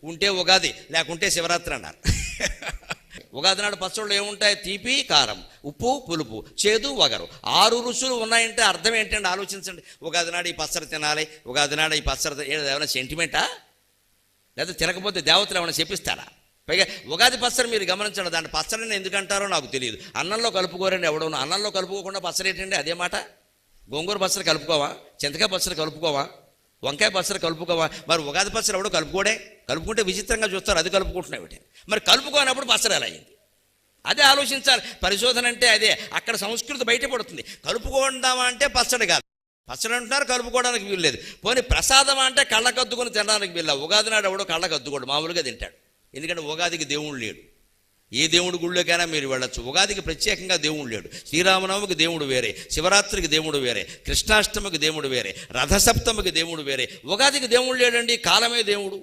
ఉంటే ఉగాది లేకుంటే శివరాత్రి అన్నారు. ఉగాది నాడు పచ్చళ్ళు ఏముంటాయి? తీపి, కారం, ఉప్పు, పులుపు, చేదు, వగరు. 6 రుచులు ఉన్నాయంటే అర్థం ఏంటంటే ఆలోచించండి. ఉగాది నాడు ఈ పచ్చడి తినాలి, ఉగాది నాడు ఈ పచ్చడి ఏమైనా సెంటిమెంటా? లేదా తినకపోతే దేవతలు ఏమైనా చెప్పిస్తారా? పైగా ఉగాది పచ్చడి మీరు గమనించండి, దాంట్లో పచ్చడిని ఎందుకంటారో నాకు తెలియదు. అన్నంలో కలుపుకోరండి ఎవడో. అన్నంలో కలుపుకోకుండా పచ్చడి ఏంటండి? అదే మాట. గోంగూర పచ్చడి కలుపుకోవా? చింతకాయ పచ్చడి కలుపుకోవా? వంకాయ పచ్చడి కలుపుకోవా? మరి ఉగాది పచ్చడి ఎవడో కలుపుకోడే. కలుపుకుంటే విచిత్రంగా చూస్తారు, అది కలుపుకుంటున్నాయి ఒకటి. మరి కలుపుకోనప్పుడు పచ్చడి ఎలా అయింది? అదే ఆలోచించాలి. పరిశోధన అంటే అదే. అక్కడ సంస్కృతి బయటపడుతుంది. కలుపుకోండామా అంటే పచ్చడి కాదు. పచ్చడి అంటున్నారు, కలుపుకోవడానికి వీలు లేదు. పోనీ ప్రసాదం అంటే కళ్ళకద్దుకొని తినడానికి వీళ్ళ. ఉగాది నాడు ఎవడో కళ్ళకద్దుకోడు, మామూలుగా తింటాడు. ఎందుకంటే ఉగాదికి దేవుడు లేడు. ఏ దేవుడి గుళ్ళోకైనా మీరు వెళ్ళొచ్చు. ఉగాదికి ప్రత్యేకంగా దేవుడు లేడు. శ్రీరామనవమికి దేవుడు వేరే, శివరాత్రికి దేవుడు వేరే, కృష్ణాష్టమికి దేవుడు వేరే, రథసప్తమికి దేవుడు వేరే. ఉగాదికి దేవుడు లేడండి, కాలమే దేవుడు.